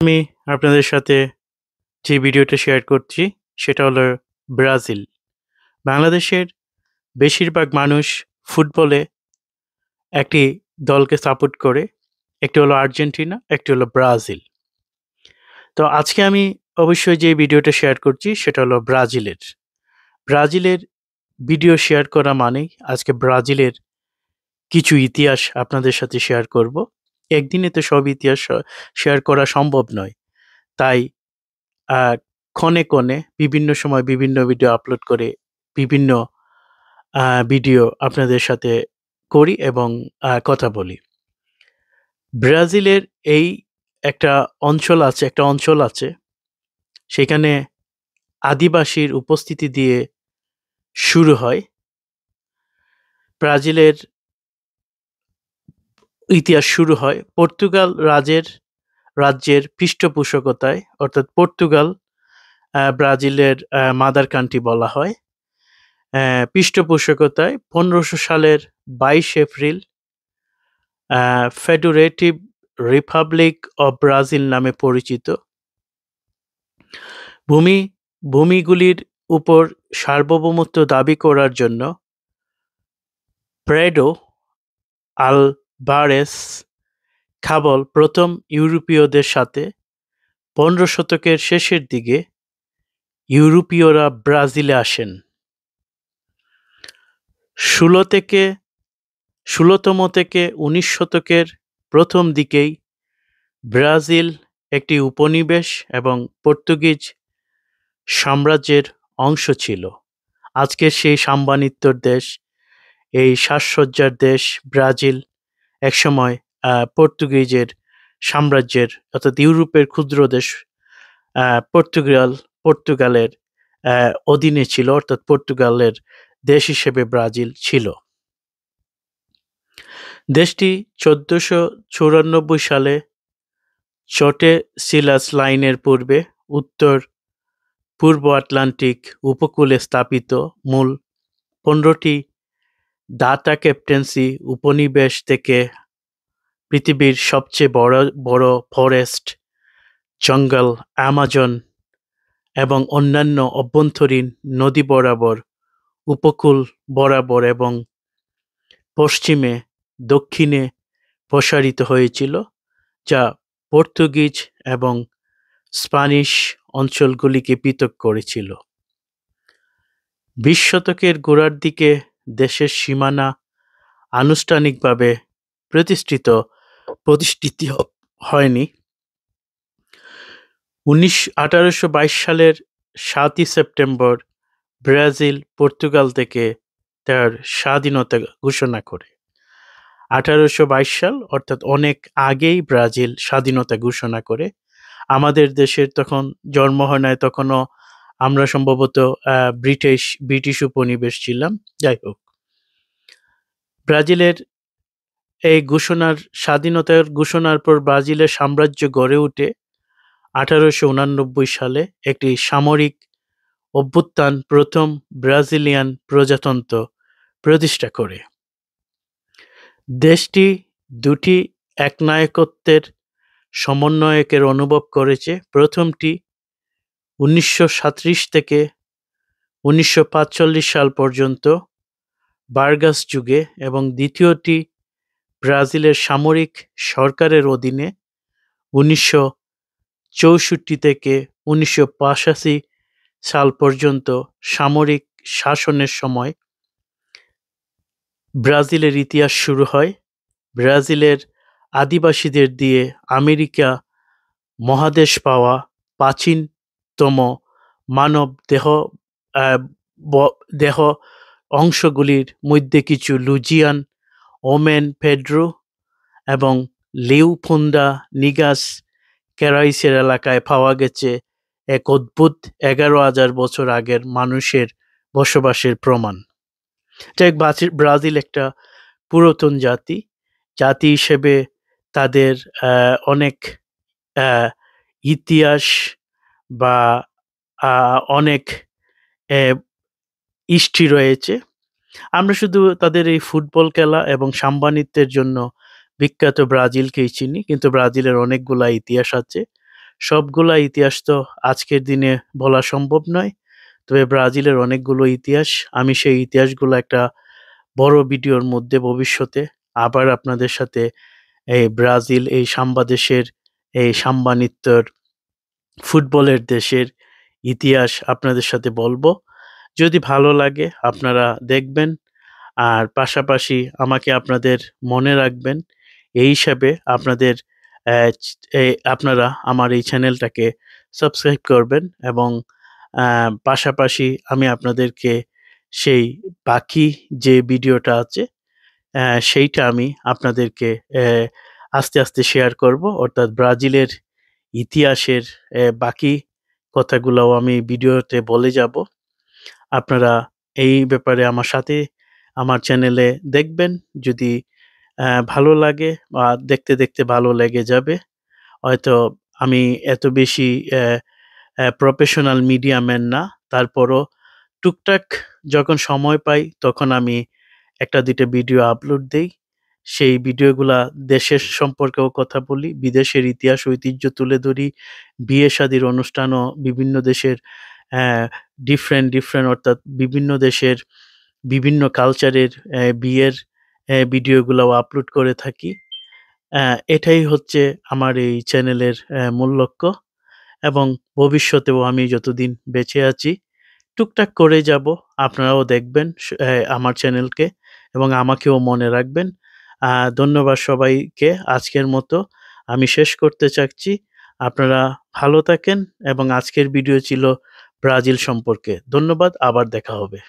আমি আপনাদের সাথে যে ভিডিওটা শেয়ার করছি সেটা হলো ব্রাজিল। বাংলাদেশের বেশিরভাগ মানুষ ফুটবলে একটি দলকে সাপোর্ট করে। একটি হলো আর্জেন্টিনা, একটি হলো ব্রাজিল। তো আজকে আমি অবশ্যই যে ভিডিওটা শেয়ার করছি সেটা হলো ব্রাজিলের। ব্রাজিলের ভিডিও শেয়ার করা মানেই আজকে ব্রাজিলের কিছু ইতিহাস আপনাদের সাথে শেয়ার করব। একদিনে তো সব ইতিহাস শেয়ার করা সম্ভব নয়। তাই আ ক্ষণে, ক্ষণে বিভিন্ন সময় বিভিন্ন ভিডিও আপলোড করে বিভিন্ন ভিডিও আপনাদের সাথে করি এবং কথা বলি। ব্রাজিলের এই একটা অঞ্চল আছে সেখানে আদিবাসীর উপস্থিতি দিয়ে শুরু হয়। ব্রাজিলের ইতিহাস শুরু হয় পর্তুগাল রাজ্যের পৃষ্ঠপোষকতায় অর্থাৎ পর্তুগাল ব্রাজিলের মাদার কান্ট্রি বলা হয়। পৃষ্ঠপোষকতায় ১৫০০ সালের ২২ April federative Republic of Brazil নামে পরিচিত। ভূমিগুলির উপর সার্বভৌমত্ব দাবি করার জন্য প্রেডো আলভারেস খাবল প্রথম ইউরোপীয়দের সাথে ১৫ শতকের শেষের দিকে ইউরোপীয়রা ব্রাজিলে আসেন। ১৬তম থেকে ১৯ শতকের প্রথম দিকেই ব্রাজিল একটি উপনিবেশ এবং পর্তুগিজ সাম্রাজ্যের অংশ ছিল। আজকের সেই সাম্রাজ্যের দেশ, এই সাজসজ্জার দেশ ব্রাজিল একসময় পর্তুগিজের সাম্রাজ্যের অর্থাৎ ইউরোপের ক্ষুদ্র দেশ পর্তুগালের অধীনে ছিল, অর্থাৎ পর্তুগালের দেশ হিসেবে ব্রাজিল ছিল। দেশটি ১৪৯৪ সালে চটেসিলাস লাইনের পূর্বে পূর্ব আটলান্টিক উপকূলে স্থাপিত মূল ১৫টি দাতা ক্যাপ্টেন্সি উপনিবেশ থেকে পৃথিবীর সবচেয়ে বড় ফরেস্ট, জঙ্গল, অ্যামাজন এবং অন্যান্য অভ্যন্তরীণ নদী বরাবর, উপকূল বরাবর এবং পশ্চিমে দক্ষিণে প্রসারিত হয়েছিল, যা পর্তুগিজ এবং স্প্যানিশ অঞ্চলগুলিকে পৃথক করেছিল। ২০ শতকের গোড়ার দিকে দেশের সীমানা আনুষ্ঠানিকভাবে প্রতিষ্ঠিত হয়নি। ১৮২২ সালের ৭ই সেপ্টেম্বর ব্রাজিল পর্তুগাল থেকে তার স্বাধীনতা ঘোষণা করে। ১৮২২ সাল অর্থাৎ অনেক আগেই ব্রাজিল স্বাধীনতা ঘোষণা করে। আমাদের দেশের তখন জন্ম হয় নাই, তখনও আমরা সম্ভবত ব্রিটিশ উপনিবেশ ছিলাম। যাই হোক, ব্রাজিলের এই স্বাধীনতার ঘোষণার পর ব্রাজিলের সাম্রাজ্য গড়ে ওঠে ১৮৮৯ সালে একটি সামরিক অভ্যুত্থান প্রথম ব্রাজিলিয়ান প্রজাতন্ত্র প্রতিষ্ঠা করে। দেশটি দুটি একনায়কত্বের সমন্বয়কের অনুভব করেছে। প্রথমটি ১৯৩৭ থেকে ১৯৪৫ সাল পর্যন্ত বার্গাস যুগে এবং দ্বিতীয়টি ব্রাজিলের সামরিক সরকারের অধীনে ১৯৬৪ থেকে ১৯৮৫ সাল পর্যন্ত সামরিক শাসনের সময় ব্রাজিলের ইতিহাস শুরু হয়। ব্রাজিলের আদিবাসীদের দিয়ে আমেরিকা মহাদেশ পাওয়া প্রাচীনতম মানব দেহ অংশগুলির মধ্যে কিছু লুজিয়ান, ওমেন পেড্রো এবং লিউপোন্ডা নিগাস ক্যারাইসের এলাকায় পাওয়া গেছে এক অদ্ভুত ১১,০০০ বছর আগের মানুষের বসবাসের প্রমাণ। ব্রাজিল একটা পুরাতন জাতি হিসেবে তাদের অনেক ইতিহাস বা অনেক হিস্ট্রি রয়েছে। আমরা শুধু তাদের এই ফুটবল খেলা এবং সাম্বানিত্যের জন্য বিখ্যাত ব্রাজিলকেই চিনি, কিন্তু ব্রাজিলের অনেকগুলা ইতিহাস আছে। সবগুলা ইতিহাস তো আজকের দিনে বলা সম্ভব নয়। তবে ব্রাজিলের অনেকগুলো ইতিহাস, আমি সেই ইতিহাসগুলো একটা বড় ভিডিওর মধ্যে ভবিষ্যতে আবার আপনাদের সাথে এই ব্রাজিল, এই সাম্বা দেশের, এই সাম্বা নৃত্যর, ফুটবলের দেশের ইতিহাস আপনাদের সাথে বলবো। যদি ভালো লাগে আপনারা দেখবেন, আর পাশাপাশি আমাকে আপনাদের মনে রাখবেন। এই হিসাবে আপনাদের আপনারা আমার এই চ্যানেলটাকে সাবস্ক্রাইব করবেন, এবং পাশাপাশি আমি আপনাদেরকে সেই বাকি যে ভিডিওটা আছে সেইটা আমি আপনাদেরকে আস্তে আস্তে শেয়ার করব, অর্থাৎ ব্রাজিলের ইতিহাসের বাকি কথাগুলোও আমি ভিডিওতে বলে যাব। আপনারা এই ব্যাপারে আমার সাথে আমার চ্যানেলে দেখবেন। যদি ভালো লাগে বা দেখতে দেখতে ভালো লেগে যাবে। হয়তো আমি এত বেশি প্রফেশনাল মিডিয়া ম্যান না, তারপরও টুকটাক যখন সময় পাই তখন আমি একটা দুইটা ভিডিও আপলোড দেই। সেই ভিডিওগুলা দেশের সম্পর্কেও কথা বলি, বিদেশের ইতিহাস ঐতিহ্য তুলে ধরি, বিয়ে শাদির অনুষ্ঠানও বিভিন্ন দেশের ডিফারেন্ট অর্থাৎ বিভিন্ন দেশের বিভিন্ন কালচারের বিয়ের ভিডিওগুলাও আপলোড করে থাকি। এটাই হচ্ছে আমার এই চ্যানেলের মূল লক্ষ্য, এবং ভবিষ্যতেও আমি যতদিন বেঁচে আছি টুকটাক করে যাব। আপনারাও দেখবেন আমার চ্যানেলকে, এবং আমাকেও মনে রাখবেন। ধন্যবাদ সবাইকে। আজকের মতো আমি শেষ করতে চাচ্ছি। আপনারা ভালো থাকেন, এবং আজকের ভিডিও ছিল ব্রাজিল সম্পর্কে। ধন্যবাদ, আবার দেখা হবে।